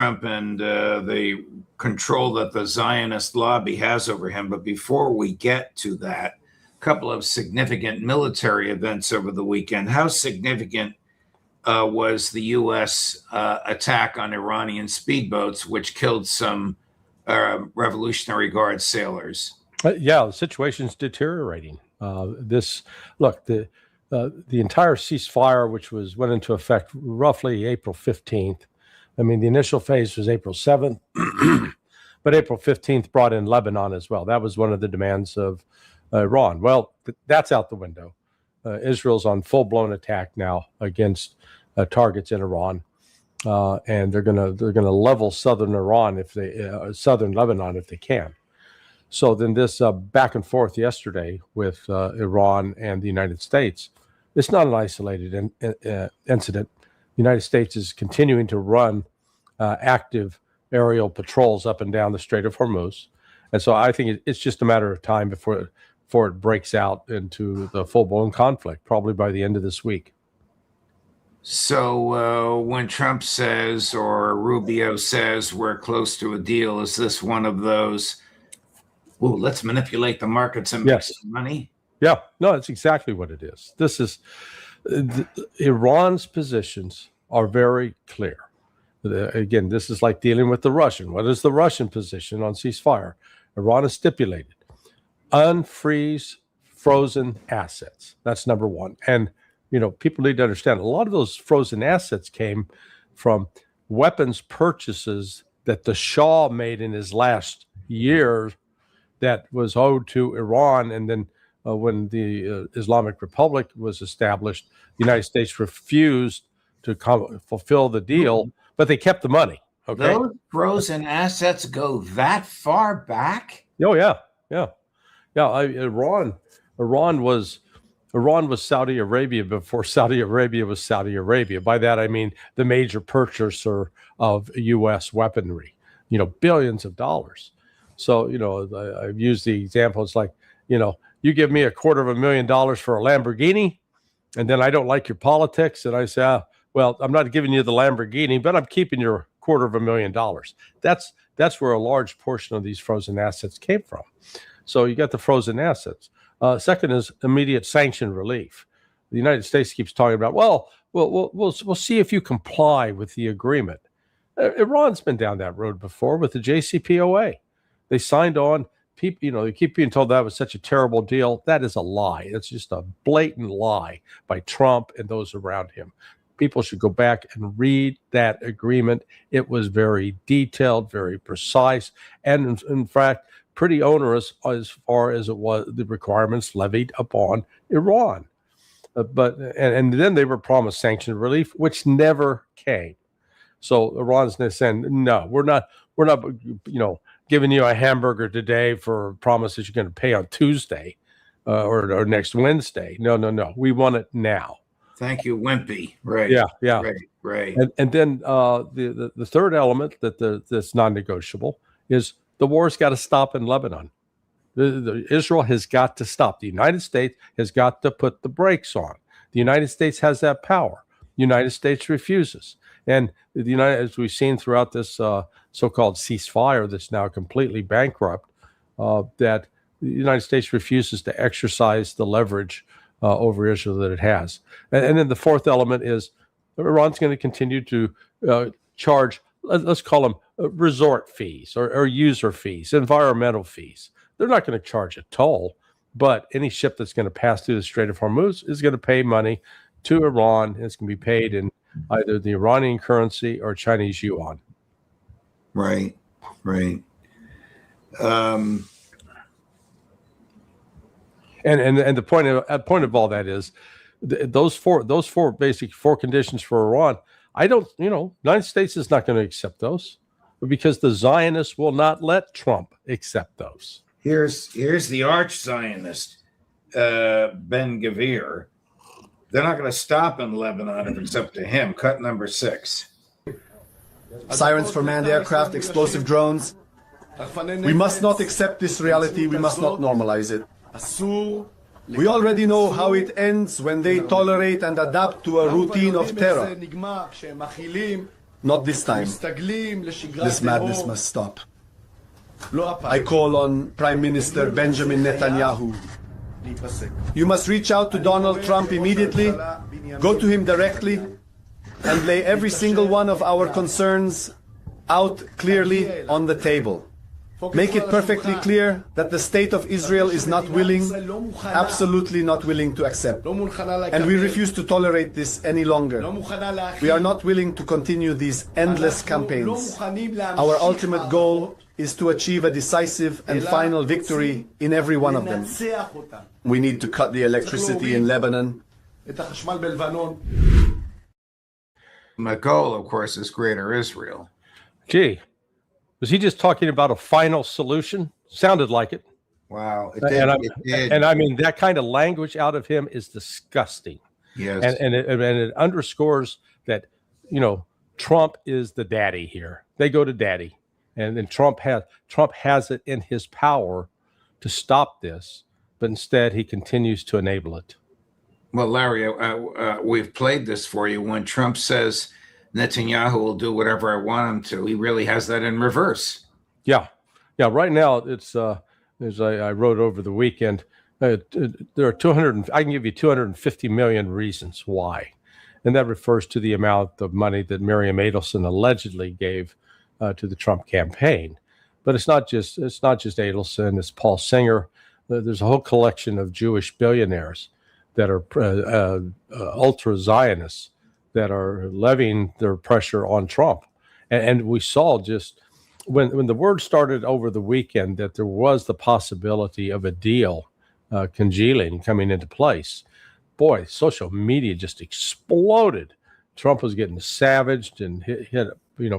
Trump and the control that the Zionist lobby has over him. But before we get to that, a couple of significant military events over the weekend. How significant was the U.S. Attack on Iranian speedboats, which killed some Revolutionary Guard sailors? Yeah, the situation's deteriorating. The entire ceasefire, which went into effect roughly April 15th. I mean, the initial phase was April 7th, but April 15th brought in Lebanon as well. That was one of the demands of Iran. Well, that's out the window. Israel's on full-blown attack now against targets in Iran, and they're gonna level southern Lebanon if they can. So then this back and forth yesterday with Iran and the United States, it's not an isolated incident. The United States is continuing to run active aerial patrols up and down the Strait of Hormuz. And so I think it's just a matter of time before it breaks out into the full-blown conflict, probably by the end of this week. So when Trump says or Rubio says we're close to a deal, is this one of those, let's manipulate the markets and make some money? Yeah, no, it's exactly what it is. This is Iran's positions are very clear. Again, this is like dealing with the Russian. What is the Russian position on ceasefire? Iran has stipulated unfreeze frozen assets. That's number one. And, people need to understand a lot of those frozen assets came from weapons purchases that the Shah made in his last year that was owed to Iran. And then when the Islamic Republic was established, the United States refused to fulfill the deal, but they kept the money. Okay, those frozen assets go that far back? Oh yeah. Iran was Saudi Arabia before Saudi Arabia was Saudi Arabia. By that I mean the major purchaser of U.S. weaponry. Billions of dollars. So I've used the example. It's like you give me $250,000 for a Lamborghini, and then I don't like your politics, and I say, well, I'm not giving you the Lamborghini, but I'm keeping your $250,000. That's where a large portion of these frozen assets came from. So you got the frozen assets. Second is immediate sanction relief. The United States keeps talking about, we'll see if you comply with the agreement. Iran's been down that road before with the JCPOA. They signed on. People, they keep being told that was such a terrible deal. That is a lie. It's just a blatant lie by Trump and those around him. People should go back and read that agreement. It was very detailed, very precise, and in fact, pretty onerous as far as it was the requirements levied upon Iran. But then they were promised sanction relief, which never came. So Iran's saying, no, we're not, giving you a hamburger today for promises you're going to pay on Tuesday or next Wednesday. No. We want it now. Thank you, Wimpy. Right. Yeah. Right. And then the third element that's non-negotiable is the war's got to stop in Lebanon. Israel has got to stop. The United States has got to put the brakes on. The United States has that power. The United States refuses. And as we've seen throughout this so-called ceasefire that's now completely bankrupt, that the United States refuses to exercise the leverage over Israel that it has. And then the fourth element is Iran's going to continue to charge, let's call them resort fees or user fees, environmental fees. They're not going to charge a toll, but any ship that's going to pass through the Strait of Hormuz is going to pay money to Iran. It's going to be paid in either the Iranian currency or Chinese yuan. Right. And the point of all that is those four basic conditions for Iran. United States is not going to accept those because the Zionists will not let Trump accept those. Here's the arch Zionist, Ben-Gvir. They're not going to stop in Lebanon if it's up to him. Cut number 6. Sirens for manned aircraft, explosive drones. We must not accept this reality. We must not normalize it. We already know how it ends when they tolerate and adapt to a routine of terror. Not this time. This madness must stop. I call on Prime Minister Benjamin Netanyahu. You must reach out to Donald Trump immediately, go to him directly, and lay every single one of our concerns out clearly on the table. Make it perfectly clear that the state of Israel is not willing, absolutely not willing to accept. And we refuse to tolerate this any longer. We are not willing to continue these endless campaigns. Our ultimate goal is to achieve a decisive and final victory in every one of them. We need to cut the electricity in Lebanon. The goal, of course, is greater Israel. Gee, was he just talking about a final solution? Sounded like it. Wow. And I mean, that kind of language out of him is disgusting. Yes. And it underscores that, Trump is the daddy here. They go to daddy. And then Trump has it in his power to stop this, but instead he continues to enable it. Well, Larry, we've played this for you. When Trump says Netanyahu will do whatever I want him to, he really has that in reverse. Yeah. Right now, it's as I wrote over the weekend, there are I can give you 250 million reasons why, and that refers to the amount of money that Miriam Adelson allegedly gave to the Trump campaign. But it's not just Adelson, it's Paul Singer. There's a whole collection of Jewish billionaires that are ultra Zionists that are levying their pressure on Trump. And we saw just when the word started over the weekend that there was the possibility of a deal congealing coming into place. Boy, social media just exploded. Trump was getting savaged and hit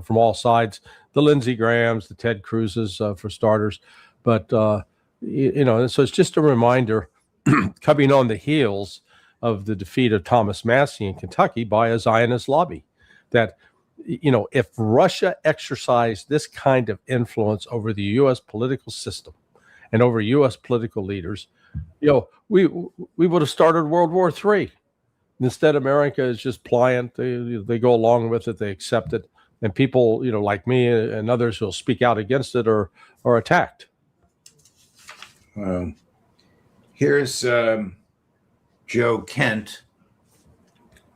from all sides, the Lindsey Grahams, the Ted Cruzes, for starters. But, so it's just a reminder coming on the heels of the defeat of Thomas Massie in Kentucky by a Zionist lobby that, if Russia exercised this kind of influence over the U.S. political system and over U.S. political leaders, we would have started World War III. Instead, America is just pliant. They go along with it. They accept it. And people, like me and others who will speak out against it are attacked. Here's Joe Kent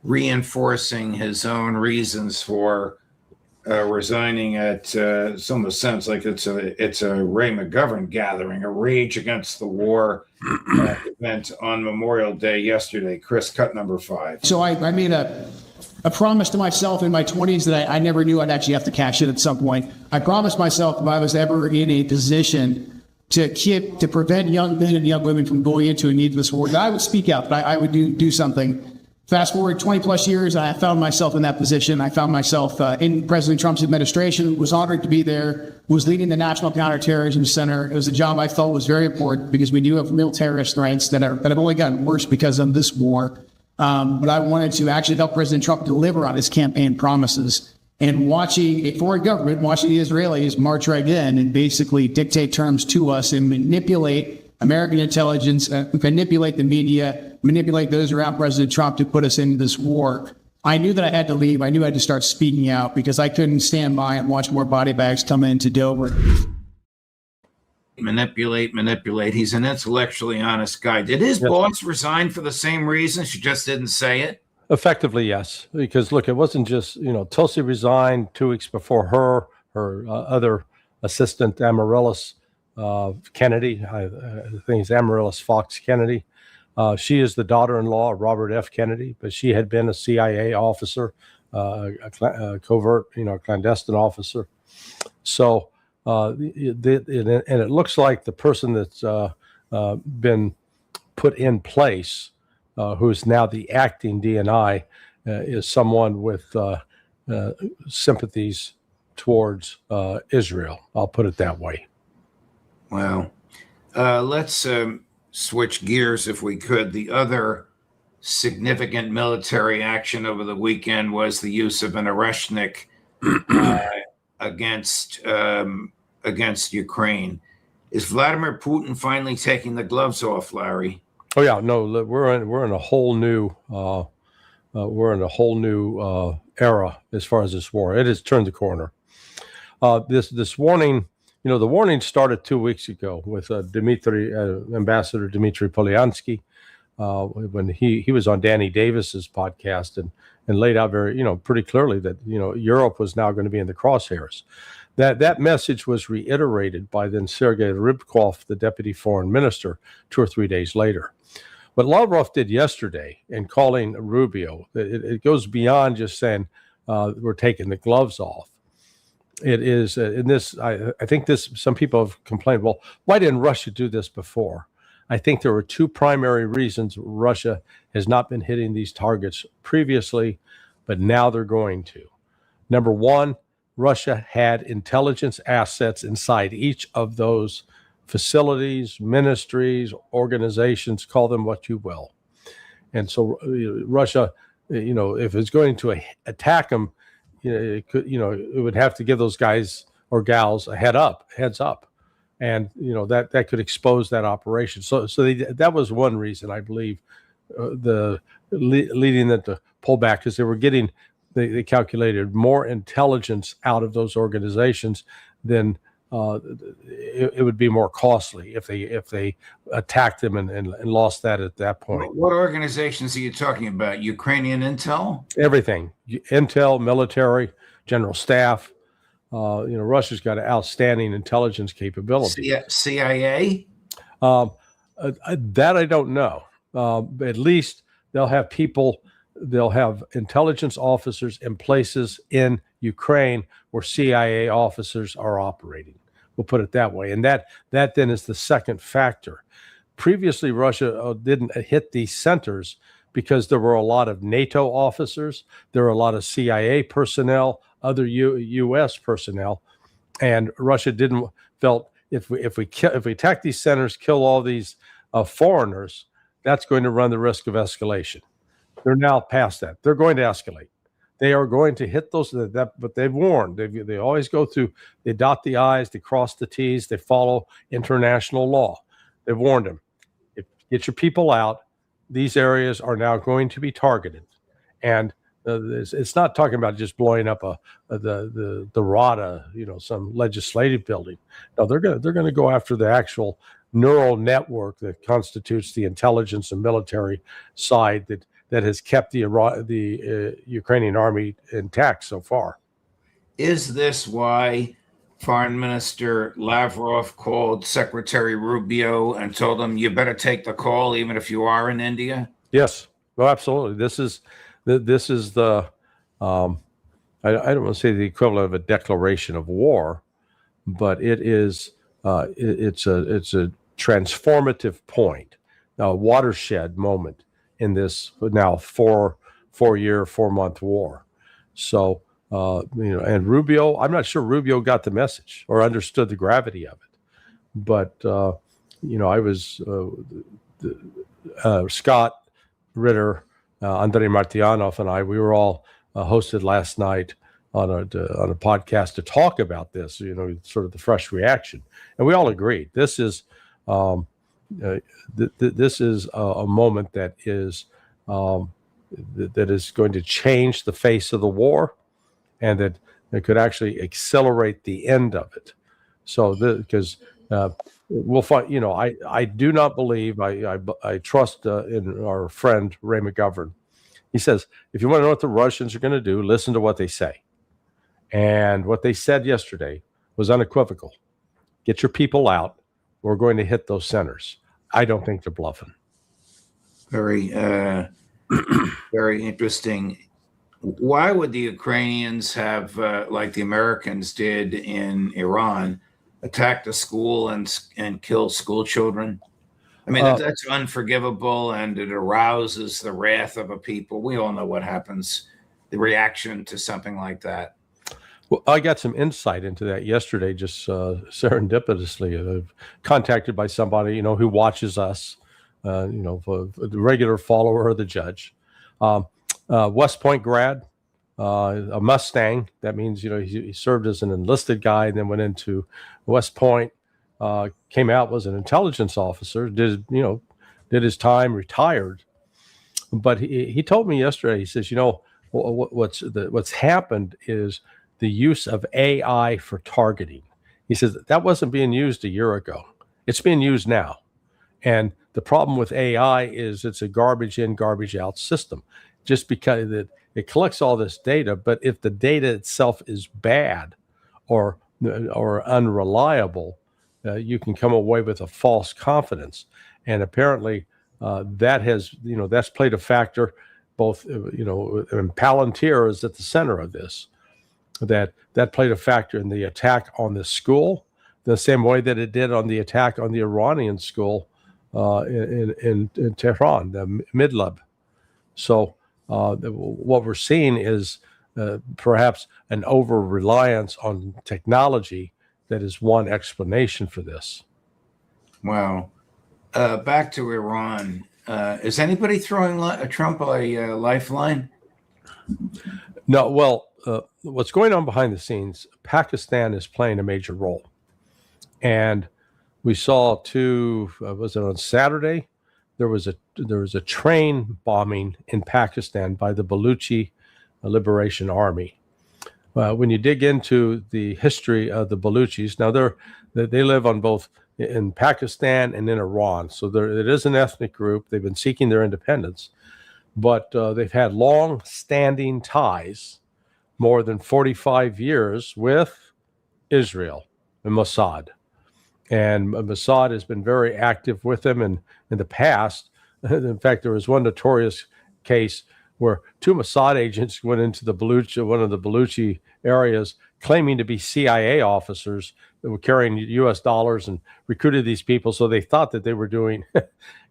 reinforcing his own reasons for resigning. It almost sounds like it's a Ray McGovern gathering, a rage against the war event on Memorial Day yesterday. Chris, cut number 5. So I made a promise to myself in my 20s that I never knew I'd actually have to cash it at some point. I promised myself if I was ever in a position to prevent young men and young women from going into a needless war, that I would speak out, that I would do something. Fast forward 20 plus years, I found myself in that position. I found myself in President Trump's administration, was honored to be there, was leading the National Counterterrorism Center. It was a job I felt was very important because we do have real terrorist threats that have only gotten worse because of this war. But I wanted to actually help President Trump deliver on his campaign promises. And watching a foreign government, watching the Israelis march right in and basically dictate terms to us and manipulate American intelligence, manipulate the media, manipulate those around President Trump to put us into this war. I knew that I had to leave. I knew I had to start speaking out because I couldn't stand by and watch more body bags come into Dover. Manipulate. He's an intellectually honest guy. Did his boss resign for the same reason? She just didn't say it. Effectively, yes. Because look, it wasn't just, Tulsi resigned 2 weeks before her other assistant, Amaryllis Kennedy. I think it's Amaryllis Fox Kennedy. She is the daughter-in-law of Robert F. Kennedy, but she had been a CIA officer, a covert, clandestine officer. So, and it looks like the person that's been put in place, who's now the acting DNI, is someone with sympathies towards Israel. I'll put it that way. Wow. Let's switch gears if we could. The other significant military action over the weekend was the use of an Oreshnik against Ukraine. Is Vladimir Putin finally taking the gloves off, Larry? Oh yeah, no, we're in a whole new era as far as this war. It has turned the corner. This warning, the warning started 2 weeks ago with Ambassador Dmitry Polyansky when he was on Danny Davis's podcast and laid out very, pretty clearly that, Europe was now going to be in the crosshairs. That message was reiterated by then Sergei Rybkov, the deputy foreign minister, 2 or 3 days later. What Lavrov did yesterday in calling Rubio, it goes beyond just saying we're taking the gloves off. It is in this. I think this. Some people have complained. Well, why didn't Russia do this before? I think there were two primary reasons Russia has not been hitting these targets previously, but now they're going to. Number one, Russia had intelligence assets inside each of those facilities, ministries, organizations, call them what you will. And so Russia, if it's going to attack them, it would have to give those guys or gals a heads up. And, that could expose that operation. So that was one reason, I believe, leading them to pull back, because they calculated more intelligence out of those organizations than it would be more costly if they attacked them and lost that at that point. What organizations are you talking about? Ukrainian intel? Everything. Intel, military, general staff. Russia's got an outstanding intelligence capability. CIA? That I don't know. At least they'll have people, they'll have intelligence officers in places in Ukraine where CIA officers are operating. We'll put it that way. And that then is the second factor. Previously, Russia didn't hit these centers because there were a lot of NATO officers, there were a lot of CIA personnel, other U.S. personnel, and Russia felt if we attack these centers, kill all these foreigners, that's going to run the risk of escalation. They're now past that. They're going to escalate. They are going to hit those, but they've warned. They always go through, they dot the I's, they cross the T's, they follow international law. They've warned them. Get your people out. These areas are now going to be targeted. And it's not talking about just blowing up the Rada, some legislative building. No, they're going to go after the actual neural network that constitutes the intelligence and military side that has kept the Ukrainian army intact so far. Is this why Foreign Minister Lavrov called Secretary Rubio and told him, you better take the call even if you are in India? Yes, well, absolutely. This is the I don't want to say the equivalent of a declaration of war, but it is it's a transformative point, a watershed moment in this now 4-month war. So and Rubio, I'm not sure Rubio got the message or understood the gravity of it, but I was Scott Ritter, Andrei Martyanov, and we were all hosted last night on a podcast to talk about this, sort of the fresh reaction, and we all agreed this is this is a moment that is going to change the face of the war, and that it could actually accelerate the end of it. So because we'll find, I do not believe, I trust in our friend Ray McGovern. He says, if you want to know what the Russians are going to do, listen to what they say. And what they said yesterday was unequivocal. Get your people out. We're going to hit those centers. I don't think they're bluffing. Very, very interesting. Why would the Ukrainians have, like the Americans did in Iran, attacked a school and kill school children? I mean, that's unforgivable, and it arouses the wrath of a people. We all know what happens, the reaction to something like that. Well, I got some insight into that yesterday, just serendipitously. Contacted by somebody, who watches us, the regular follower of the judge. West Point grad, a Mustang. That means, he served as an enlisted guy and then went into West Point, came out, was an intelligence officer, did his time, retired. But he told me yesterday, he says, what's happened is the use of AI for targeting. He says that wasn't being used a year ago. It's being used now. And the problem with AI is it's a garbage in, garbage out system, just because it collects all this data. But if the data itself is bad or unreliable, you can come away with a false confidence. And apparently that's played a factor. Both, and Palantir is at the center of this. That played a factor in the attack on the school, the same way that it did on the attack on the Iranian school in Tehran, the Midlab. So what we're seeing is perhaps an over-reliance on technology that is one explanation for this. Wow. Back to Iran. Is anybody throwing Trump a lifeline? No, well, what's going on behind the scenes, Pakistan is playing a major role. And we saw was it on Saturday? There was a train bombing in Pakistan by the Baluchi Liberation Army. When you dig into the history of the Baluchis, now they live on both in Pakistan and in Iran. So it is an ethnic group. They've been seeking their independence, but they've had long-standing ties, more than 45 years, with Israel and Mossad. And Mossad has been very active with them in the past. In fact, there was one notorious case where two Mossad agents went into one of the Baluchi areas claiming to be CIA officers that were carrying US dollars and recruited these people. So they thought that they were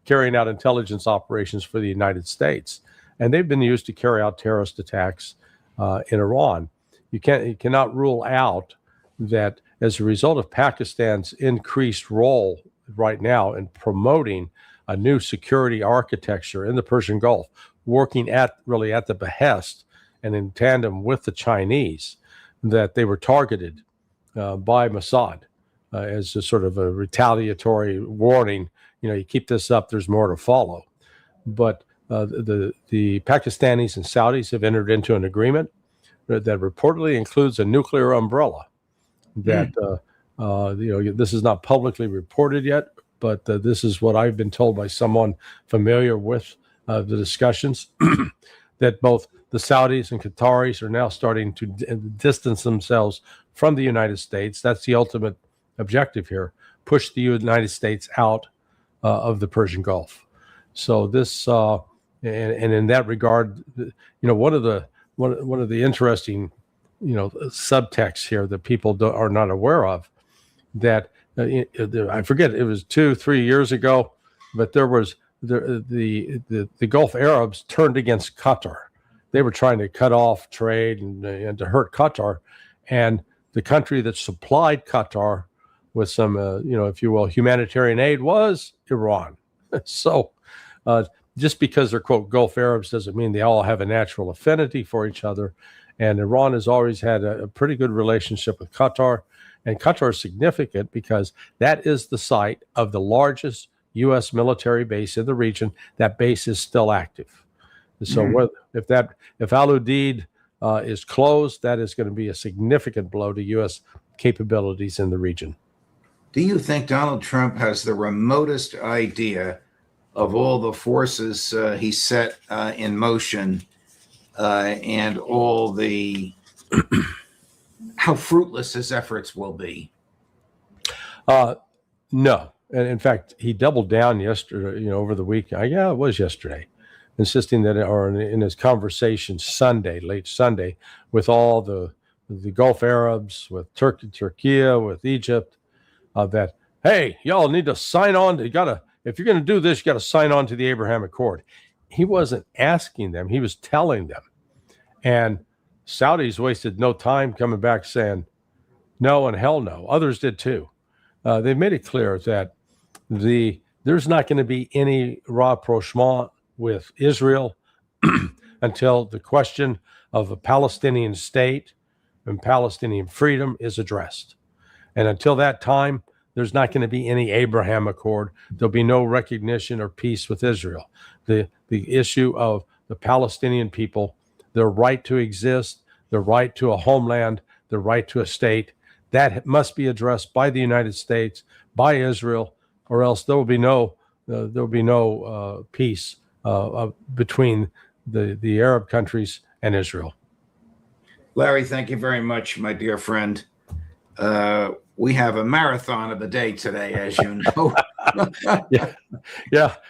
carrying out intelligence operations for the United States. And they've been used to carry out terrorist attacks in Iran. You cannot rule out that as a result of Pakistan's increased role right now in promoting a new security architecture in the Persian Gulf, working at the behest and in tandem with the Chinese, that they were targeted by Mossad as a sort of a retaliatory warning. You keep this up, there's more to follow. But the Pakistanis and Saudis have entered into an agreement that reportedly includes a nuclear umbrella. That this is not publicly reported yet, but this is what I've been told by someone familiar with the discussions, that both the Saudis and Qataris are now starting to distance themselves from the United States. That's the ultimate objective here: push the United States out of the Persian Gulf. So this, and in that regard, one of the interesting subtext here that people are not aware of, that I forget, it was 2-3 years ago, but there was the Gulf Arabs turned against Qatar. They were trying to cut off trade and to hurt Qatar, and the country that supplied Qatar with some if you will, humanitarian aid was Iran. So just because they're quote Gulf Arabs doesn't mean they all have a natural affinity for each other. And Iran has always had a pretty good relationship with Qatar. And Qatar is significant because that is the site of the largest U.S. military base in the region. That base is still active. So if Al Udeid is closed, that is going to be a significant blow to U.S. capabilities in the region. Do you think Donald Trump has the remotest idea of all the forces he set in motion and all the how fruitless his efforts will be? No. And in fact, he doubled down yesterday, over the weekend. Yeah, it was yesterday, insisting that, or in his conversation late Sunday, with all the Gulf Arabs, with Turkey, with Egypt, that, hey, y'all need to sign on. If you're going to do this, you got to sign on to the Abraham Accord. He wasn't asking them; he was telling them. And Saudis wasted no time coming back saying no and hell no. Others did too. They made it clear that there's not going to be any rapprochement with Israel until the question of a Palestinian state and Palestinian freedom is addressed. And until that time, there's not going to be any Abraham Accord. There'll be no recognition or peace with Israel. The issue of the Palestinian people their right to exist, their right to a homeland, their right to a state. That must be addressed by the United States, by Israel, or else there will be no peace between the Arab countries and Israel. Larry, thank you very much, my dear friend. We have a marathon of the day today, as you know. Yeah.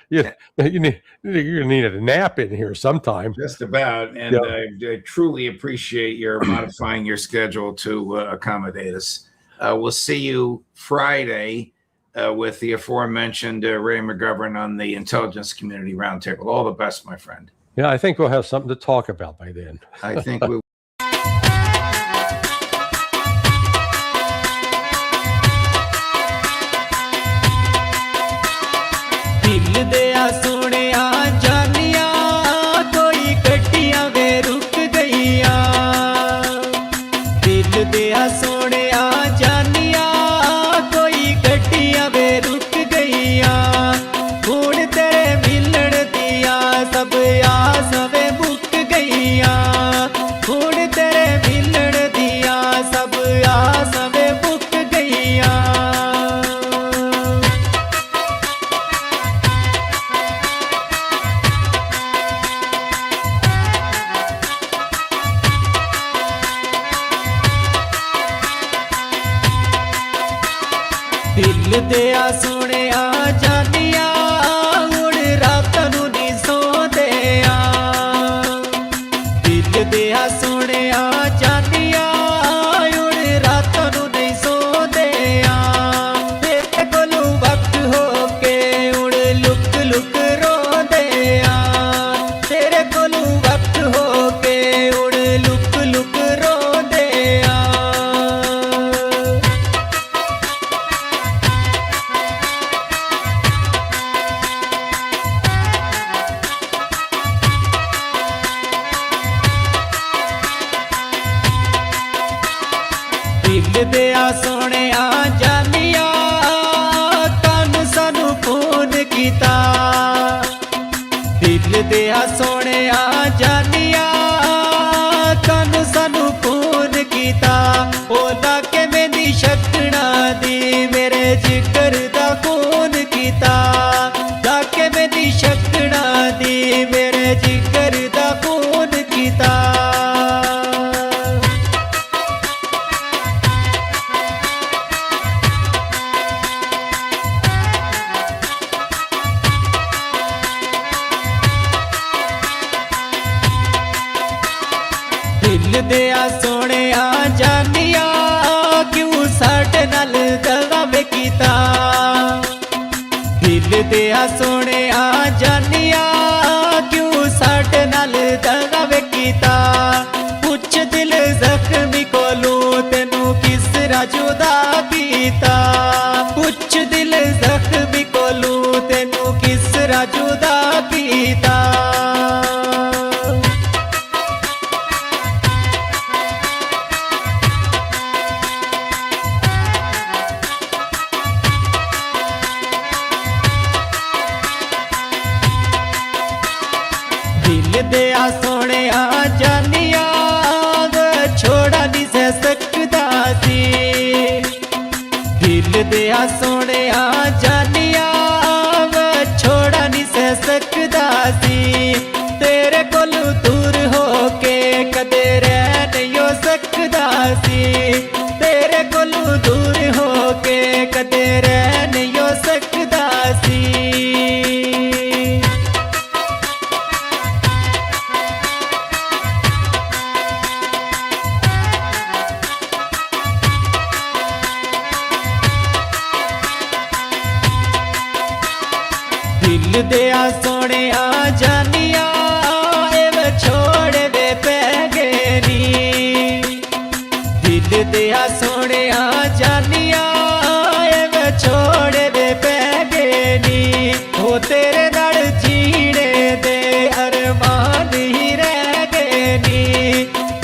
You're gonna need a nap in here sometime. Just about. And I truly appreciate your modifying your schedule to accommodate us. We'll see you Friday with the aforementioned Ray McGovern on the Intelligence Community Roundtable. All the best, my friend. Yeah, I think we'll have something to talk about by then. I think we दिल दिया सोनिया जानिया कोई गड्डियां वे रुक गईया दिल दिया सोनिया जानिया कोई गड्डियां वे रुक गईया हुण तेरे मिलण दिया सब आस वे मुक गईया हुण तेरे मिलण दिया सब आस वे मुक गईया दिल दिया सुनिया जानिया हुण रात नू नी सोंदे दिल दिया सुनिया जानिया हुण रात नू नी सोंदे तेरे कोलू वक्त हो के हुण लुक लुक रोंदे तेरे कोलू वक्त हो के हुण लुक लुक रोंदे दिल दिया सोनिया जानिया कान सानू फोन कीता दिल दिया सोनिया जानिया कान सानू फोन कीता ओला के मेरी शक्ना दी मेरे जिगर दा फोन कीता लाके मेरी शक्ना दी मेरे जिगर दा फोन कीता दिल दिया सोनिया जानिया क्यों साडे नाल दगा वे कीता दिल दिया सोनिया जानिया क्यों साडे नाल दगा वे कीता पुछ दिल जख्मी कोलू तेनू किस जुदा कीता पुछ दिल जख्मी कोलू तेनू किस जुदा कीता दिल दिया सोनिया जानिया छोड़ा नहीं सह सकदा सी दिल दिया सोनिया जानिया छोड़ा नहीं सह सकदा सी तेरे कोलू दूर हो के कदे रह नहीं हो सकदा सी तेरे कोलू दूर हो के कदे रह नहीं हो सकदा सी दिल दिया सोनिया जानिया एव छोड़ वे पै गेनी दिल दिया सोनिया जानिया एव छोड़ वे पै गेनी हो तेरे नाल जीने दे अरमान ही रह गए नी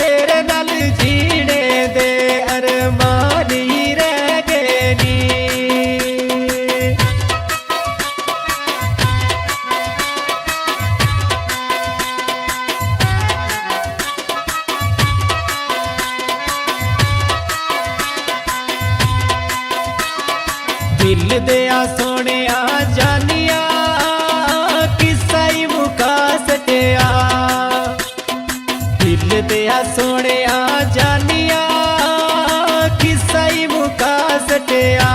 तेरे नाल जीने दे अरमान ही रह गए नी ਦਿਲ ਦਿਆ ਸੋਹਣਿਆ ਜਾਨੀਆਂ ਕਿੱਸਾ ਹੀ ਮੁਕਾ ਸਟਿਆ ਦਿਲ ਦਿਆ ਸੋਹਣਿਆ ਜਾਨੀਆਂ ਕਿੱਸਾ ਹੀ ਮੁਕਾ ਸਟਿਆ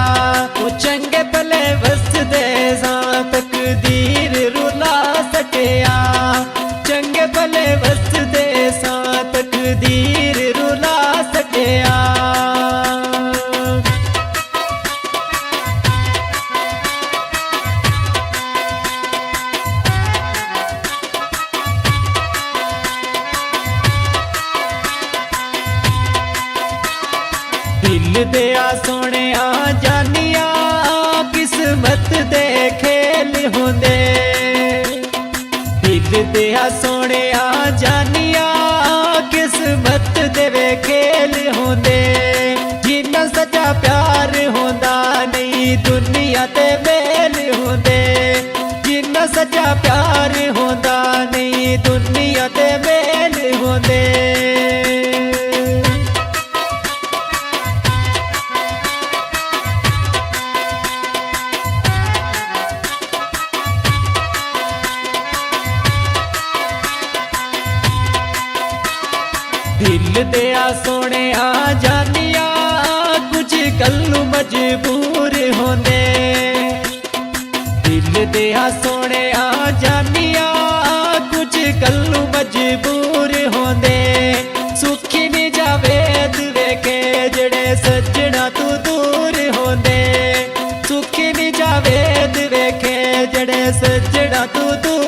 ਉਹ ਚੰਗੇ ਭਲੇ ਵਸਦੇ ਸਾਂ ਤਕਦੀਰ ਰੁਲਾ ਸਟਿਆ ਚੰਗੇ ਭਲੇ ਵਸਦੇ ਸਾਂ ਤਕਦੀਰ ਰੁਲਾ ਸਟਿਆ ਦਿਲ ਦਿਆ ਸੋਹਣਿਆ ਜਾਨੀਆਂ ਕਿਸਮਤ ਦੇ ਖੇਲ ਹੁੰਦੇ ਦਿਲ ਦਿਆ ਸੋਹਣਿਆ ਜਾਨੀਆਂ ਕਿਸਮਤ ਦੇ ਵੇ ਖੇਲ ਹੁੰਦੇ ਜਿੰਨਾ ਸੱਚਾ ਪਿਆਰ ਹੁੰਦਾ ਨਹੀਂ ਦੁਨੀਆ ਤੇ ਮੇਲ ਹੁੰਦੇ ਜਿੰਨਾ ਸੱਚਾ ਪਿਆਰ ਹੁੰਦਾ ਨਹੀਂ ਦੁਨੀਆ ਤੇ ਮੇਲ ਹੁੰਦੇ ਦਿਲ ਦਿਆ ਸੋਹਣਿਆ ਜਾਨੀਆਂ ਕੁਝ ਗੱਲੋਂ ਮਜਬੂਰ ਹੁੰਦੇ ਦਿਲ ਦਿਆ ਸੋਹਣਿਆ ਜਾਨੀਆਂ ਕੁਝ ਗੱਲੋਂ ਮਜਬੂਰ ਹੁੰਦੇ ਸੁਖੀ ਨਹੀਂ ਜਾਵੇਦ ਵੇਖੇ ਜਿਹੜੇ ਸੱਜਣਾ ਤੂੰ ਦੂਰ ਹੁੰਦੇ ਸੁਖੀ ਨਹੀਂ ਜਾਵੇਦ ਵੇਖੇ ਜਿਹੜੇ ਸੱਜਣਾ ਤੂੰ ਦੂਰ